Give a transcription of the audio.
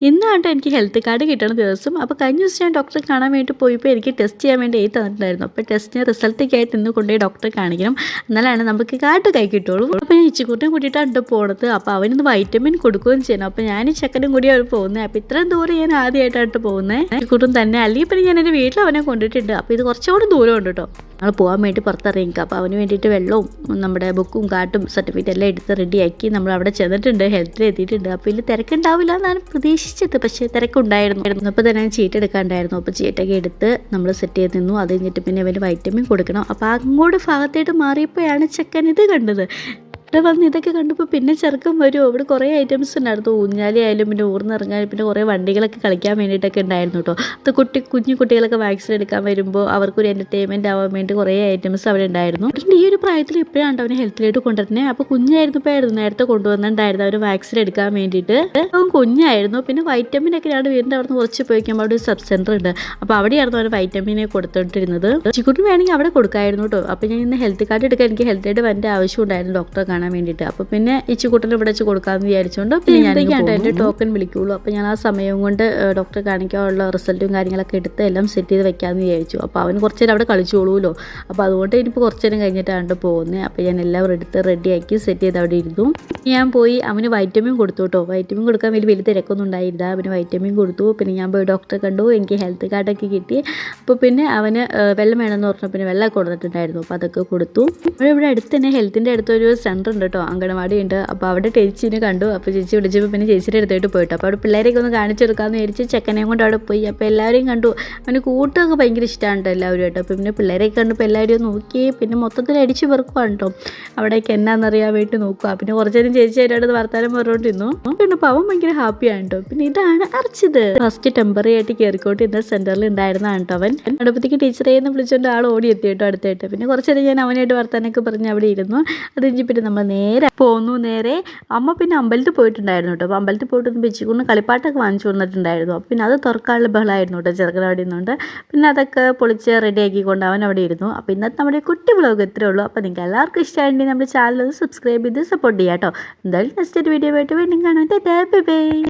ഇന്നാണ് എനിക്ക് health card കിട്ടണ ദിവസം. അപ്പോൾ കഴിഞ്ഞ ദിവസം ഞാൻ ഡോക്ടറെ കാണാൻ വേണ്ടി പോയപ്പോൾ എനിക്ക് ടെസ്റ്റ് ചെയ്യാൻ വേണ്ടി എഴുതി തന്നിട്ടുണ്ടായിരുന്നു. അപ്പോൾ ടെസ്റ്റിന് റിസൾട്ടൊക്കെ ആയിട്ട് ഇന്ന് കൊണ്ടുപോയി ഡോക്ടറെ കാണിക്കണം, എന്നാലാണ് നമുക്ക് കാർഡ് കൈ കിട്ടുള്ളൂ. അപ്പോൾ ഞാൻ ഇച്ചിക്കൂട്ടിനെ കൂട്ടിയിട്ടാണ് പോണത്. അപ്പോൾ അവനിന്ന് വൈറ്റമിൻ കൊടുക്കുകയും ചെയ്യണം. അപ്പോൾ ഞാൻ ഈ ചെക്കനും കൂടിയാണ് പോകുന്നത്. അപ്പോൾ ഇത്രയും ദൂരം ഞാൻ ആദ്യമായിട്ടാണ് പോകുന്നത്. ഇച്ചിക്കൂട്ടും തന്നെ അല്ലെങ്കിൽ പിന്നെ ഞാൻ എൻ്റെ വീട്ടിൽ അവനെ കൊണ്ടിട്ടുണ്ട്. അപ്പോൾ ഇത് കുറച്ചുകൂടി ദൂരമുണ്ട് കേട്ടോ. ഞങ്ങൾ പോകാൻ വേണ്ടി പുറത്തിറങ്ങിക്കുക. അപ്പോൾ അവന് വേണ്ടിയിട്ട് വെള്ളവും നമ്മുടെ ബുക്കും കാർഡും സർട്ടിഫിക്കറ്റ് എല്ലാം എടുത്ത് റെഡിയാക്കി നമ്മൾ അവിടെ ചെന്നിട്ടുണ്ട്, ഹെൽത്തിൽ എത്തിയിട്ടുണ്ട്. അപ്പോൾ ഇതിൽ തിരക്കുണ്ടാവില്ല എന്നാണ് പ്രതീക്ഷിച്ചത്, പക്ഷേ തിരക്കുണ്ടായിരുന്നു. അപ്പോൾ തന്നെ ചീട്ട് എടുക്കാണ്ടായിരുന്നു. അപ്പോൾ ചീട്ടൊക്കെ എടുത്ത് നമ്മൾ സെറ്റ് ചെയ്ത് നിന്നു. അത് കഴിഞ്ഞിട്ട് പിന്നെ അവന് വൈറ്റമിൻ കൊടുക്കണം. അപ്പോൾ അങ്ങോട്ട് ഭാഗത്തായിട്ട് മാറിയപ്പോഴാണ് ചെക്കൻ ഇത് കണ്ടത്. ഇവിടെ വന്ന് ഇതൊക്കെ കണ്ടപ്പോൾ പിന്നെ ചെറുക്കം വരുമോ. ഇവിടെ കുറേ ഐറ്റംസ് ഉണ്ടായിരുന്നു, ഊഞ്ഞാലി ആയാലും പിന്നെ ഊർന്നിറങ്ങാനും പിന്നെ കുറേ വണ്ടികളൊക്കെ കളിക്കാൻ വേണ്ടിയിട്ടൊക്കെ ഉണ്ടായിരുന്നു കേട്ടോ. അത് കുഞ്ഞു കുട്ടികളൊക്കെ വാക്സിൻ എടുക്കാൻ വരുമ്പോൾ അവർക്കൊരു എൻ്റർടൈൻമെൻറ്റ് ആവാൻ വേണ്ടി കുറേ ഐറ്റംസ് അവിടെ ഉണ്ടായിരുന്നു. ഈ ഒരു പ്രായത്തിൽ എപ്പോഴാണ് അവനെ ഹെൽത്തിലേക്ക് കൊണ്ടുവരുന്നത്. അപ്പോൾ കുഞ്ഞായിരുന്നപ്പോഴായിരുന്നു നേരത്തെ കൊണ്ടുവന്നിട്ടുണ്ടായിരുന്നു അവന് വാക്സിൻ എടുക്കാൻ വേണ്ടിയിട്ട്. അവൻ കുഞ്ഞായിരുന്നു. പിന്നെ വൈറ്റമിൻ ഒക്കെ ഞാൻ വീടിൻ്റെ അവിടെ നിന്ന് കുറച്ച് പോയിക്കുമ്പോൾ അവിടെ ഒരു സബ് സെൻറ്റർ ഉണ്ട്. അപ്പോൾ അവിടെയായിരുന്നു അവന് വൈറ്റമിനെ കൊടുത്തോണ്ടിരുന്നത്. ചിക്കുട്ടിന് വേണമെങ്കിൽ അവിടെ കൊടുക്കായിരുന്നു കേട്ടോ. അപ്പോൾ ഞാൻ ഇന്ന് ഹെൽത്ത് കാർഡ് എടുക്കാൻ എനിക്ക് ഹെൽത്ത് കാർഡ് വരേണ്ട ആവശ്യം ഉണ്ടായിരുന്നു ഡോക്ടറെ കാണാൻ വേണ്ടിയിട്ട്. അപ്പോൾ പിന്നെ ഇച്ചിക്കൂട്ടനെ ഇവിടെ വെച്ച് കൊടുക്കാമെന്ന് വിചാരിച്ചുകൊണ്ട് പിന്നെ ഞാൻ എൻ്റെ ടോക്കൺ വിളിക്കുള്ളൂ. അപ്പോൾ ഞാൻ ആ സമയം കൊണ്ട് ഡോക്ടറെ കാണിക്കാനുള്ള റിസൾട്ടും കാര്യങ്ങളൊക്കെ എടുത്ത് എല്ലാം സെറ്റ് ചെയ്ത് വെക്കാമെന്ന് വിചാരിച്ചു. അപ്പോൾ അവന് കുറച്ച് നേരം അവിടെ കളിച്ചോളൂല്ലോ. അപ്പോൾ അതുകൊണ്ട് ഇനിയിപ്പോൾ കുറച്ച് നേരം കഴിഞ്ഞിട്ടാണ് പോകുന്നത്. അപ്പോൾ ഞാൻ എല്ലാം എടുത്ത് റെഡിയാക്കി സെറ്റ് ചെയ്ത് അവിടെ ഇരുന്നു. ഞാൻ പോയി അവന് വൈറ്റമിൻ കൊടുത്തു കേട്ടോ. വൈറ്റമിൻ കൊടുക്കാൻ വലിയ തിരക്കൊന്നും ഉണ്ടായില്ല. അവന് വൈറ്റമിൻ കൊടുത്തു. പിന്നെ ഞാൻ പോയി ഡോക്ടറെ കണ്ടു. എനിക്ക് ഹെൽത്ത് കാർഡൊക്കെ കിട്ടി. അപ്പോൾ പിന്നെ അവന് വെള്ളം വേണമെന്ന് പറഞ്ഞാൽ പിന്നെ വെള്ളം കൊടുത്തിട്ടുണ്ടായിരുന്നു. അപ്പോൾ അതൊക്കെ കൊടുത്തു. ഇവിടെ അടുത്ത് തന്നെ ഹെൽത്തിൻ്റെ അടുത്തൊരു സെൻറ്റർ ഉണ്ട് കേട്ടോ, അങ്കണവാടി ഉണ്ട്. അപ്പോൾ അവിടെ ചേച്ചീനെ കണ്ടു. അപ്പോൾ ചേച്ചി വിളിച്ചപ്പോൾ പിന്നെ ചേച്ചിയുടെ അടുത്തായിട്ട് പോയിട്ട് അപ്പോൾ അവിടെ പിള്ളേരെയൊക്കെ ഒന്ന് കാണിച്ചെടുക്കാമെന്ന് വിചാരിച്ച് ചെക്കനെയും കൊണ്ട് അവിടെ പോയി. അപ്പോൾ എല്ലാവരെയും കണ്ടു. അവന് കൂട്ടൊക്കെ ഭയങ്കര ഇഷ്ടമാണ് എല്ലാവരും കേട്ടോ. അപ്പോൾ പിന്നെ പിള്ളേരെയൊക്കെ കണ്ടപ്പോൾ എല്ലാവരും നോക്കി പിന്നെ മൊത്തത്തിൽ അടിച്ച് പെറുക്കുവാണ് കേട്ടോ. അവിടേക്ക് എന്നാന്നറിയാൻ വേണ്ടി നോക്കുക. പിന്നെ കുറച്ച് നേരം ചേച്ചി അതിനോട് വർത്താനം പറഞ്ഞുകൊണ്ടിരുന്നു. പിന്നെ അപ്പോൾ അവൻ ഭയങ്കര ഹാപ്പിയാണ് കേട്ടോ. പിന്നെ ഇതാണ് അർച്ചിത്. ഫസ്റ്റ് ടെമ്പററി ആയിട്ട് കയറിക്കോട്ട് ഇന്ന സെൻറ്ററിൽ ഉണ്ടായിരുന്നതാണ് കേട്ടോ. അവൻ അടുപ്പത്തേക്ക് ടീച്ചറേന്ന് വിളിച്ചുകൊണ്ട് ആൾ ഓടി എത്തി കേട്ടോ അടുത്തായിട്ട്. പിന്നെ കുറച്ച് നേരം ഞാൻ അവനായിട്ട് വർത്താനൊക്കെ പറഞ്ഞ് അവിടെ ഇരുന്നു. അത് കഴിഞ്ഞ് പിന്നെ നമ്മൾ നേരെ പോന്നു. നേരെ അമ്മ പിന്നെ അമ്പലത്തിൽ പോയിട്ടുണ്ടായിരുന്നു കേട്ടോ. അപ്പോൾ അമ്പലത്തിൽ പോയിട്ട് വെച്ചുകൊണ്ട് കളിപ്പാട്ടൊക്കെ വാങ്ങിച്ചു വന്നിട്ടുണ്ടായിരുന്നു. അപ്പോൾ പിന്നെ അത് തുറക്കാനുള്ള ബഹളമായിരുന്നു കേട്ടോ ചെറുക്കൻ അവിടെ ഇരുന്നുകൊണ്ട്. പിന്നെ അതൊക്കെ പൊളിച്ച് റെഡിയാക്കിക്കൊണ്ട് അവൻ അവിടെ ഇരുന്നു. അപ്പോൾ ഇന്നത്തെ നമ്മുടെ കുട്ടി വ്ളോഗ് ഇത്രേ ഉള്ളൂ. അപ്പോൾ നിങ്ങൾക്ക് എല്ലാവർക്കും ഇഷ്ടമായിട്ടുണ്ടെങ്കിൽ നമ്മുടെ ചാനൽ ഒന്ന് സബ്സ്ക്രൈബ് ചെയ്ത് സപ്പോർട്ട് ചെയ്യാം കേട്ടോ. എന്തായാലും നെക്സ്റ്റ് ഒരു വീഡിയോ ആയിട്ട് വീണ്ടും കാണാം. Bye bye.